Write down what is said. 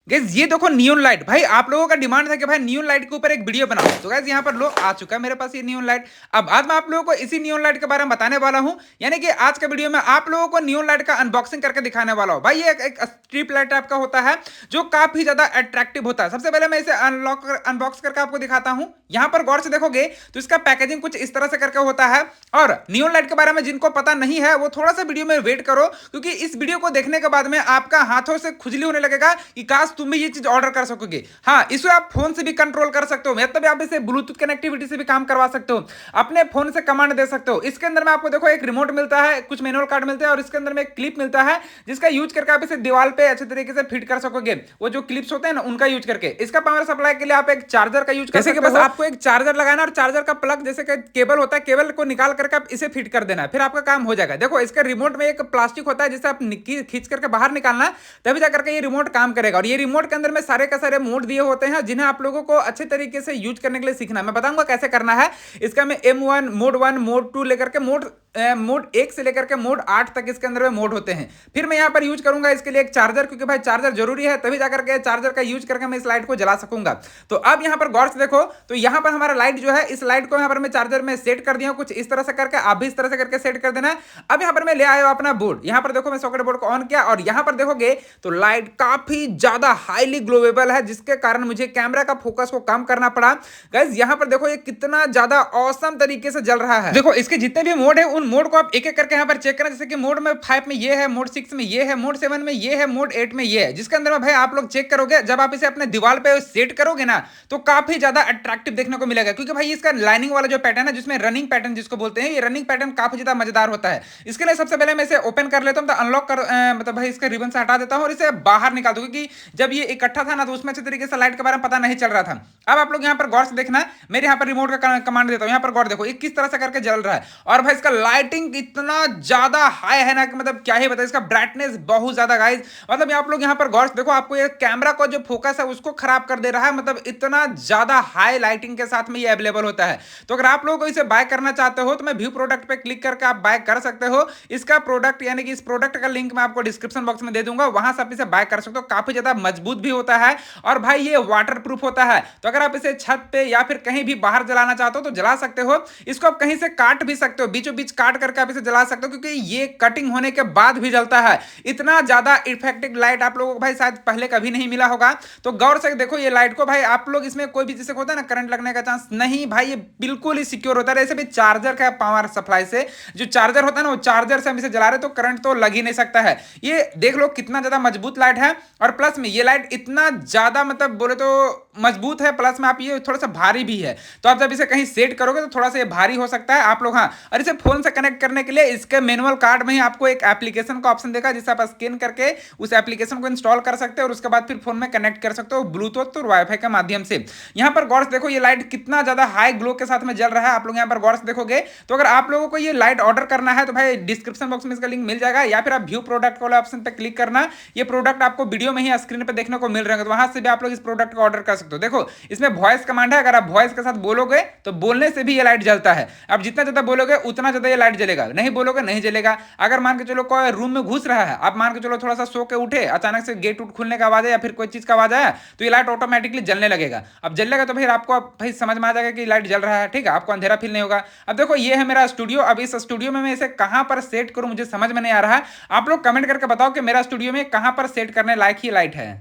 Guys ये देखो neon light. भाई आप लोगों का डिमांड था कि भाई नियॉन लाइट के ऊपर एक वीडियो बनाओ, तो गाइस यहाँ पर लो आ चुका है मेरे पास ये नियॉन लाइट। अब आज मैं आप लोगों को इसी नियॉन लाइट के बारे में बताने वाला हूँ, यानी कि आज के वीडियो में आप लोगों को नियॉन लाइट का अनबॉक्सिंग करके दिखाने वाला हूँ। भाई ये एक स्ट्रिप लाइट टाइप का होता है जो काफी ज्यादा अट्रैक्टिव होता है। सबसे पहले मैं इसे अनबॉक्स करके आपको दिखाता हूँ। यहाँ पर गौर से देखोगे तो इसका पैकेजिंग कुछ इस तरह से करके होता है। और नियॉन लाइट के बारे में जिनको पता नहीं है वो थोड़ा सा वीडियो में वेट करो, क्योंकि इस वीडियो को देखने के बाद में आपका हाथों से खुजली होने लगेगा कि काश तुम भी ये चीज ऑर्डर कर सकोगे। हाँ, इसे आप फोन से भी कंट्रोल कर सकते हो, मतलब आप इसे ब्लूटूथ कनेक्टिविटी से भी काम करवा सकते हो, अपने फोन से कमांड दे सकते हो। इसके अंदर में आपको देखो एक रिमोट मिलता है, कुछ मैनुअल कार्ड मिलते हैं और इसके अंदर में एक क्लिप मिलता है जिसका यूज करके आप इसे दीवार पे अच्छे तरीके से फिट कर सकोगे। वो जो क्लिप्स होते हैं ना उनका यूज करके। इसका पावर सप्लाई के लिए आप एक चार्जर का यूज कर सकते हो। बस आपको एक चार्जर लगाना और चार्जर का प्लग जैसे कि केबल होता है, केबल को निकाल करके आप इसे फिट कर देना, फिर आपका काम हो जाएगा। देखो इसके रिमोट में एक प्लास्टिक होता है जिसे आप खींच करके बाहर निकालना, तभी जाकर के ये रिमोट काम करेगा। और ये रिमोट के अंदर में सारे का सारे मोड दिए होते हैं जिन्हें आप लोगों को अच्छे तरीके से यूज करने के लिए सीखना। मैं बताऊंगा कैसे करना है। इसका में M1 मोड 2 लेकर के मोड 1 से लेकर के मोड 8 तक इसके अंदर में मोड होते हैं। फिर मैं यहां पर यूज करूंगा इसके लिए एक चार्जर, क्योंकि भाई चार्जर जरूरी है, तभी जाकर के चार्जर का यूज करके मैं इस लाइट को जला सकूंगा। तो अब यहां पर गौर से देखो तो यहां पर हमारा लाइट जो है, इस लाइट को यहां पर मैं चार्जर में सेट कर दिया हूं कुछ इस तरह से करके। आप भी इस तरह से करके सेट कर देना। अब यहां पर मैं ले आया हूं अपना बोर्ड। यहां पर देखो मैं सॉकेट बोर्ड को ऑन किया और यहां पर देखोगे तो लाइट काफी ज्यादा हाईली ग्लोवेबल है, जिसके कारण मुझे कैमरा का फोकस को कम करना पड़ा। गाइस यहां पर देखो ये कितना ज्यादा ऑसम तरीके से जल रहा है। देखो इसके जितने भी मोड है उन मोड को आप एक एक करके यहां पर चेक करना। जैसे कि मोड में 5 में ये है, मोड 6 में ये है, मोड 7 में ये है, मोड 8 में ये है, जिसके अंदर में भाई आप लोग चेक करोगे जब आप इसे अपने दीवार पे सेट करोगे ना तो काफी ज्यादा अट्रैक्टिव देखने को मिलेगा। क्योंकि भाई इसका लाइनिंग वाला जो पैटर्न है, जिसमें रनिंग पैटर्न जिसको बोलते हैं, ये रनिंग पैटर्न काफी ज्यादा मजेदार होता है। इसके लिए सबसे पहले मैं इसे ओपन कर लेता हूं, तो अनलॉक कर मतलब भाई इसके रिबन से हटा देता हूं और इसे बाहर निकाल दूं, क्योंकि जब ये इकट्ठा था ना तो उसमें अच्छे तरीके से लाइट के बारे में पता नहीं चल रहा था। अब आप लोग यहां पर गौर से देखना, मेरे यहां पर रिमोट का कमांड देता हूं। यहां पर गौर देखो ये किस तरह से करके जल रहा है। और भाई इसका लाइटिंग इतना ज्यादा हाई है ना कि मतलब क्या ही बताएं, इसका ब्राइटनेस बहुत ज्यादा गाइस, मतलब आप लोग यहां पर गौर से देखो, आपको ये कैमरा का जो फोकस है उसको खराब कर दे रहा है। मतलब इतना ज्यादा हाई लाइटिंग के साथ में ये अवेलेबल होता है। तो अगर आप लोगों को इसे बाय करना चाहते हो तो मैं व्यू प्रोडक्ट पे क्लिक करके आप बाय कर सकते हो। इसका प्रोडक्ट यानी कि इस प्रोडक्ट का लिंक मैं आपको डिस्क्रिप्शन बॉक्स में दे दूंगा, वहां से आप इसे बाय कर सकते हो। काफी ज्यादा मजबूत भी होता है और भाई ये वाटर प्रूफ होता है। तो अगर आप इसे छत पे या फिर कहीं भी बाहर जलाना चाहते हो तो जला सकते हो। इसको आप कहीं से काट भी सकते हो, बीचों बीच काट करके आप इसे जला सकते हो, क्योंकि ये कटिंग होने के बाद भी जलता है। इतना ज्यादा इफेक्टिव लाइट आप लोगों को भाई शायद पहले कभी नहीं मिला होगा। तो गौर से देखो ये लाइट को भाई आप लोग इसमें कोई भी जैसे होता है ना करंट लगने का चांस नहीं, भाई ये बिल्कुल ही सिक्योर होता है। ऐसे भी चार्जर का पावर सप्लाई से जो चार्जर होता है ना, वो चार्जर से हम इसे जला रहे तो करंट तो लग ही नहीं सकता है। ये देख लो कितना ज्यादा मजबूत लाइट है। और प्लस में ये लाइट इतना ज्यादा मतलब बोले तो मजबूत है, प्लस में आप ये थोड़ा सा भारी भी है। तो आप जब इसे कहीं सेट करोगे तो थोड़ा सा ये भारी हो सकता है आप लोग। हाँ, और इसे फोन से कनेक्ट करने के लिए इसके मैनुअल कार्ड में ही आपको एक एप्लीकेशन का ऑप्शन देगा, जिसे आप स्कैन करके उस एप्लीकेशन को इंस्टॉल कर सकते हो और उसके बाद फिर फोन में कनेक्ट कर सकते हो ब्लूटूथ और वाईफाई के माध्यम से। यहाँ पर गौर से देखो ये लाइट कितना ज्यादा हाई ग्लो के साथ में जल रहा है। आप लोग यहाँ पर गौर से देखोगे तो अगर आप लोगों को ये लाइट ऑर्डर करना है तो भाई डिस्क्रिप्शन बॉक्स में इसका लिंक मिल जाएगा, या फिर आप व्यू प्रोडक्ट वाले ऑप्शन पर क्लिक करना। ये प्रोडक्ट आपको वीडियो में ही स्क्रीन पर देखने को मिल रहे हैं, तो वहां से भी आप लोग इस प्रोडक्ट को ऑर्डर कर सकते हो। देखो इसमें वॉइस कमांड है, अगर आप वॉइस के साथ बोलोगे तो बोलने से भी ये लाइट जलता है। आप जितना ज्यादा बोलोगे उतना ज्यादा ये लाइट जलेगा, नहीं बोलोगे नहीं जलेगा। अगर मान के चलो कोई रूम में घुस रहा है, आप मान के चलो थोड़ा सा सो के उठे, अचानक से गेट उठ खुलने का आवाज है या फिर कोई चीज का आवाज आया तो ये लाइट ऑटोमेटिकली जलने लगेगा। अब जलेगा तो फिर आपको भाई समझ में आ जाएगा कि लाइट जल रहा है, ठीक है, आपको अंधेरा फील नहीं होगा। अब देखो ये है मेरा स्टूडियो। अब इस स्टूडियो में मैं इसे कहां पर सेट करूं मुझे समझ में नहीं आ रहा है। आप लोग कमेंट करके बताओ कि मेरा स्टूडियो में कहां पर सेट करने लायक ही लाइट है।